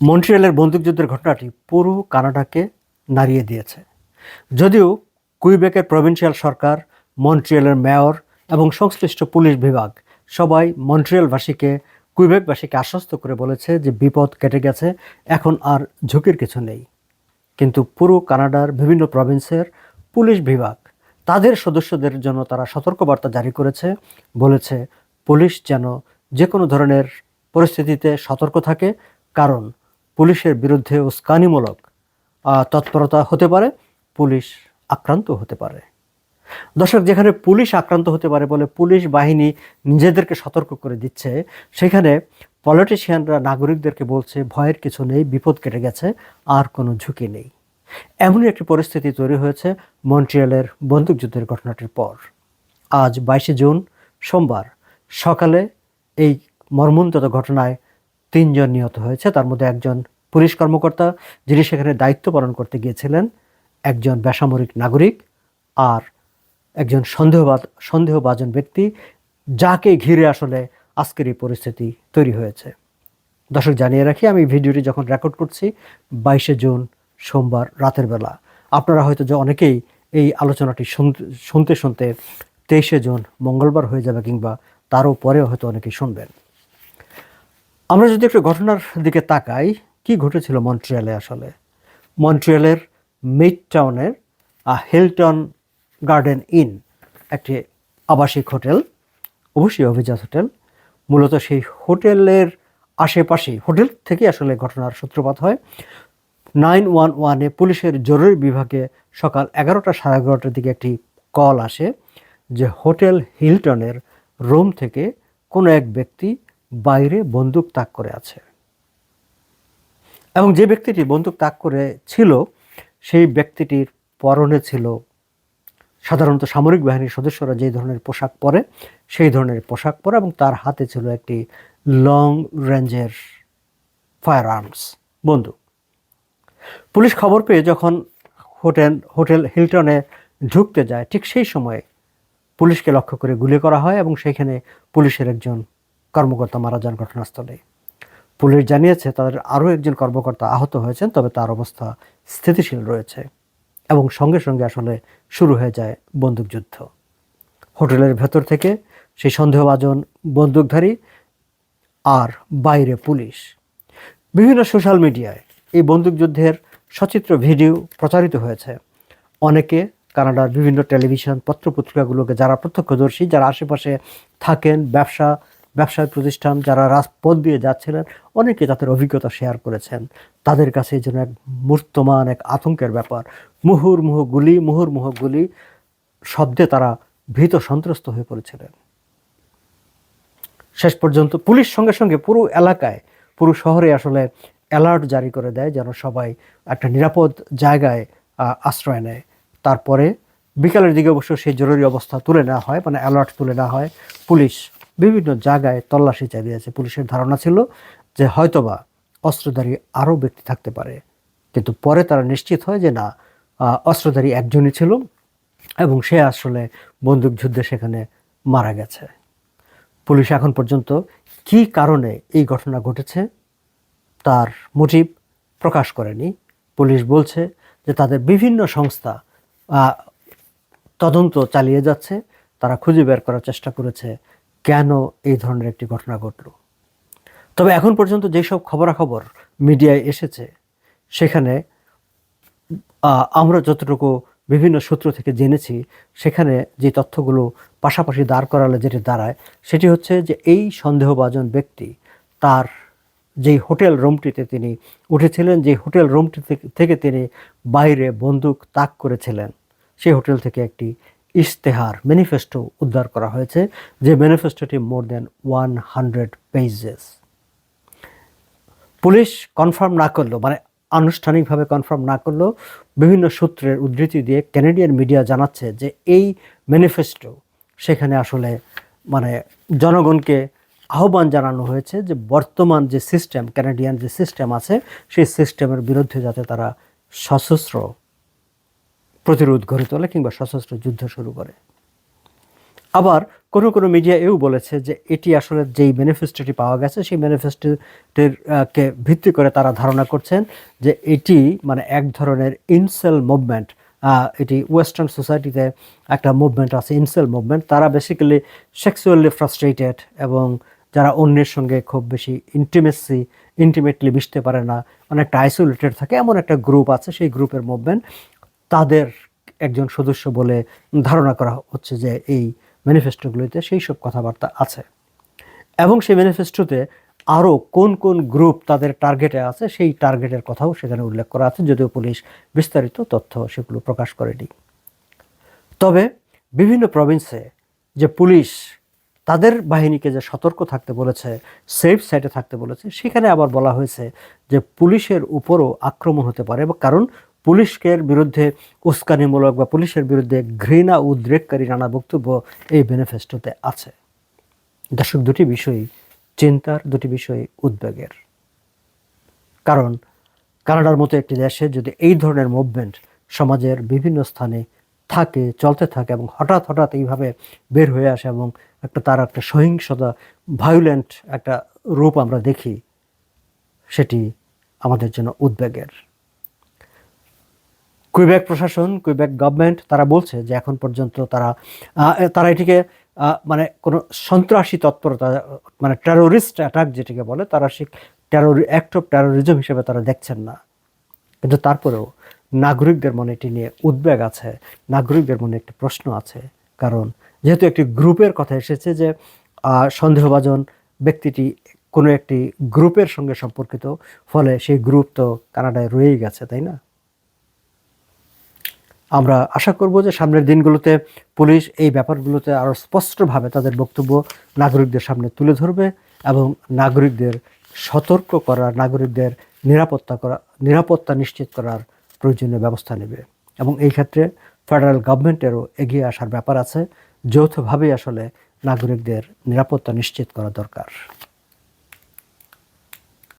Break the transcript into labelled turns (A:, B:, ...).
A: মন্ট্রিয়ালের বন্দুকযুদ্ধের ঘটনাটি পুরো কানাডাকে নাড়িয়ে দিয়েছে। যদিও কুইবেকের প্রভিন্সিয়াল সরকার, মন্ট্রিয়ালের মেয়র এবং সংশ্লিষ্ট পুলিশ বিভাগ সবাই মন্ট্রিয়ালবাসীকে, কুইবেকবাসীকে আশ্বস্ত করে বলেছে যে বিপদ কেটে গেছে, এখন আর ঝুঁকির কিছু নেই। কিন্তু পুরো কানাডার বিভিন্ন প্রভিন্সের পুলিশ বিভাগ তাদের সদস্যদের জন্য তারা সতর্কবার্তা জারি করেছে, বলেছে পুলিশ যেন যে কোনো ধরনের পরিস্থিতিতে সতর্ক থাকে, কারণ পুলিশের বিরুদ্ধে উস্কানিমূলক তৎপরতা হতে পারে, পুলিশ আক্রান্ত হতে পারে। দর্শক, যেখানে পুলিশ আক্রান্ত হতে পারে বলে পুলিশ বাহিনী নিজেদেরকে সতর্ক করে দিচ্ছে, সেখানে পলিটিশিয়ানরা নাগরিকদেরকে বলছে ভয়ের কিছু নেই, বিপদ কেটে গেছে, আর কোনো ঝুঁকি নেই। এমনই একটি পরিস্থিতি তৈরি হয়েছে মন্ট্রিয়ালের বন্দুকযুদ্ধের ঘটনাটির পর। আজ 22শে জুন সোমবার সকালে এই মর্মন্তুদ ঘটনায় 3 জন নিহত হয়েছে। তার মধ্যে একজন পুলিশ কর্মকর্তা, যিনি সেখানে দায়িত্ব পালন করতে গিয়েছিলেন, একজন বেসামরিক নাগরিক, আর একজন সন্দেহভাজন ব্যক্তি, যাকে ঘিরে আসলে আজকের এই পরিস্থিতি তৈরি হয়েছে। দর্শক, জানিয়ে রাখি, আমি ভিডিওটি যখন রেকর্ড করছি 22শে জুন সোমবার রাতের বেলা। আপনারা হয়তো যে অনেকেই এই আলোচনাটি শুনতে 23শে জুন মঙ্গলবার হয়ে যাবে, কিংবা তারও পরেও হয়তো অনেকেই শুনবেন। আমরা যদি একটু ঘটনার দিকে তাকাই, কি ঘটেছিল মন্ট্রিয়ালে আসলে। মন্ট্রিয়ালের মিডটাউনের হিলটন গার্ডেন ইন একটি আবাসিক হোটেল, অবশ্যই অভিজাত হোটেল। মূলত সেই হোটেলের আশেপাশে, হোটেল থেকে আসলে ঘটনার সূত্রপাত হয়। 911-এ পুলিশের জরুরি বিভাগে সকাল 11টা সাড়ে 11টার দিকে একটি কল আসে যে হোটেল হিলটনের রুম থেকে কোনো এক ব্যক্তি বাইরে বন্দুক তাক করে আছে, এবং যে ব্যক্তিটি বন্দুক তাক করে ছিল সেই ব্যক্তিটির পরনে ছিল সাধারণত সামরিক বাহিনীর সদস্যরা যে ধরনের পোশাক পরে সেই ধরনের পোশাক পরা, এবং তার হাতে ছিল একটি লং রেঞ্জের ফায়ার আর্মস বন্দুক। পুলিশ খবর পেয়ে যখন হোটেল হিলটনে ঢুকতে যায়, ঠিক সেই সময় পুলিশকে লক্ষ্য করে গুলি করা হয়, এবং সেখানে পুলিশের একজন কর্মকর্তা মারা যান ঘটনাস্থলে। পুলিশ জানিয়েছে তাদের আরও একজন কর্মকর্তা আহত হয়েছেন, তবে তার অবস্থা স্থিতিশীল রয়েছে। এবং সঙ্গে সঙ্গে আসলে শুরু হয়ে যায় বন্দুকযুদ্ধ। হোটেলের ভেতর থেকে সেই সন্দেহভাজন বন্দুকধারী, আর বাইরে পুলিশ। বিভিন্ন সোশ্যাল মিডিয়ায় এই বন্দুকযুদ্ধের সচিত্র ভিডিও প্রচারিত হয়েছে। অনেকে কানাডার বিভিন্ন টেলিভিশন পত্রপত্রিকাগুলোকে, যারা প্রত্যক্ষদর্শী, যারা আশেপাশে থাকেন, ব্যবসায় প্রতিষ্ঠান, যারা রাজপথ দিয়ে যাচ্ছিলেন, অনেকে তাদের অভিজ্ঞতা শেয়ার করেছেন। তাদের কাছে যেন এক মূর্তমান এক আতঙ্কের ব্যাপার। মুহুর্মুহ গুলি শব্দে তারা ভীত সন্ত্রস্ত হয়ে পড়েছিলেন। শেষ পর্যন্ত পুলিশ সঙ্গে সঙ্গে পুরো এলাকায়, পুরো শহরে আসলে অ্যালার্ট জারি করে দেয় যেন সবাই একটা নিরাপদ জায়গায় আশ্রয় নেয়। তারপরে বিকালের দিকে অবশ্য সেই জরুরি অবস্থা তুলে নেওয়া হয়, মানে অ্যালার্ট তুলে নেওয়া হয়। পুলিশ বিভিন্ন জায়গায় তল্লাশি চালিয়েছে। পুলিশের ধারণা ছিল যে হয়তোবা অস্ত্রধারী আরও ব্যক্তি থাকতে পারে, কিন্তু পরে তারা নিশ্চিত হয় যে না, অস্ত্রধারী একজনই ছিল, এবং সে আসলে বন্দুকযুদ্ধে সেখানে মারা গেছে। পুলিশ এখন পর্যন্ত কী কারণে এই ঘটনা ঘটেছে তার মোটিভ প্রকাশ করেনি। পুলিশ বলছে যে তাদের বিভিন্ন সংস্থা তদন্ত চালিয়ে যাচ্ছে, তারা খুঁজে বের করার চেষ্টা করেছে কেন এই ধরনের একটি ঘটনা ঘটল। তবে এখন পর্যন্ত যেসব খবরাখবর মিডিয়ায় এসেছে, সেখানে আমরা যতটুকু বিভিন্ন সূত্র থেকে জেনেছি, সেখানে যে তথ্যগুলো পাশাপাশি দাঁড় করালে যেটি দাঁড়ায়, সেটি হচ্ছে যে এই সন্দেহভাজন ব্যক্তি তার যেই হোটেল রুমটিতে তিনি উঠেছিলেন, যে হোটেল রুমটি থেকে তিনি বাইরে বন্দুক তাক করেছিলেন, সেই হোটেল থেকে একটি ইশতেহার, ম্যানিফেস্টো উদ্ধার করা হয়েছে, যে ম্যানিফেস্টোটি more than 100 pages. Police confirm না করলেও, মানে আনুষ্ঠানিকভাবে কনফার্ম না করলেও, বিভিন্ন সূত্রের উদ্ধৃতি দিয়ে ক্যানাডিয়ান মিডিয়া জানাচ্ছে যে এই ম্যানিফেস্টো, সেখানে আসলে মানে জনগণকে আহ্বান জানানো হয়েছে যে বর্তমান যে সিস্টেম, ক্যানাডিয়ান যে সিস্টেম আছে, সেই সিস্টেমের বিরুদ্ধে যাতে তারা সশস্ত্র প্রতিরোধ গড়ে তোলে কিংবা সশস্ত্র যুদ্ধ শুরু করে। আবার কোনো কোনো মিডিয়া এও বলেছে যে এটি আসলে যেই ম্যানিফেস্টোটি পাওয়া গেছে সেই ম্যানিফেস্টোটির কে ভিত্তি করে তারা ধারণা করছেন যে এটি মানে এক ধরনের ইনসেল মুভমেন্ট। এটি ওয়েস্টার্ন সোসাইটিতে একটা মুভমেন্ট আছে, ইনসেল মুভমেন্ট। তারা বেসিক্যালি সেক্সুয়ালি ফ্রাস্ট্রেটেড এবং যারা অন্যের সঙ্গে খুব বেশি ইন্টিমেটলি মিশতে পারে না, অনেকটা আইসোলেটেড থাকে, এমন একটা গ্রুপ আছে, সেই গ্রুপের মুভমেন্ট। তাদের একজন সদস্য বলে ধারণা করা হচ্ছে যে এই ম্যানিফেস্টোগুলিতে সেই সব কথাবার্তা আছে। এবং সেই ম্যানিফেস্টোতে আরও কোন কোন গ্রুপ তাদের টার্গেটে আছে সেই টার্গেটের কথাও সেখানে উল্লেখ করা আছে, যদিও পুলিশ বিস্তারিত তথ্য সেগুলো প্রকাশ করেনি। তবে বিভিন্ন প্রভিন্সে যে পুলিশ তাদের বাহিনীকে যে সতর্ক থাকতে বলেছে, সেফ সাইডে থাকতে বলেছে, সেখানে আবার বলা হয়েছে যে পুলিশের উপরও আক্রমণ হতে পারে, কারণ পুলিশের বিরুদ্ধে উস্কানিমূলক বা পুলিশের বিরুদ্ধে ঘৃণা উদ্রেককারী নানা বক্তব্য এই ম্যানিফেস্টোতে আছে। দর্শক, দুটি বিষয় চিন্তার, দুটি বিষয় উদ্বেগের। কারণ কানাডার মতো একটি দেশে যদি এই ধরনের মুভমেন্ট সমাজের বিভিন্ন স্থানে থাকে, চলতে থাকে এবং হঠাৎ হঠাৎ এইভাবে বের হয়ে আসে এবং তার একটা সহিংসতা, ভায়োলেন্ট একটা রূপ আমরা দেখি, সেটি আমাদের জন্য উদ্বেগের। কুইবেক প্রশাসন, কুইবেক গভর্নমেন্ট তারা বলছে যে এখন পর্যন্ত তারা এটিকে মানে কোনো সন্ত্রাসী তৎপরতা, মানে টেরোরিস্ট অ্যাটাক যেটিকে বলে, তারা সেই অ্যাক্ট অফ টেরোরিজম হিসেবে তারা দেখছেন না। কিন্তু তারপরেও নাগরিকদের মনে এটি নিয়ে উদ্বেগ আছে, নাগরিকদের মনে একটি প্রশ্ন আছে। কারণ যেহেতু একটি গ্রুপের কথা এসেছে যে সন্দেহভাজন ব্যক্তিটি কোনো একটি গ্রুপের সঙ্গে সম্পর্কিত, ফলে সেই গ্রুপ তো কানাডায় রয়েই গেছে, তাই না? আমরা আশা করব যে সামনের দিনগুলোতে পুলিশ এই ব্যাপারগুলোতে আরও স্পষ্টভাবে তাদের বক্তব্য নাগরিকদের সামনে তুলে ধরবে এবং নাগরিকদের সতর্ক করার, নাগরিকদের নিরাপত্তা নিশ্চিত করার প্রয়োজনীয় ব্যবস্থা নেবে। এবং এই ক্ষেত্রে ফেডারেল গভর্নমেন্টেরও এগিয়ে আসার ব্যাপার আছে। যৌথভাবেই আসলে নাগরিকদের নিরাপত্তা নিশ্চিত করা দরকার।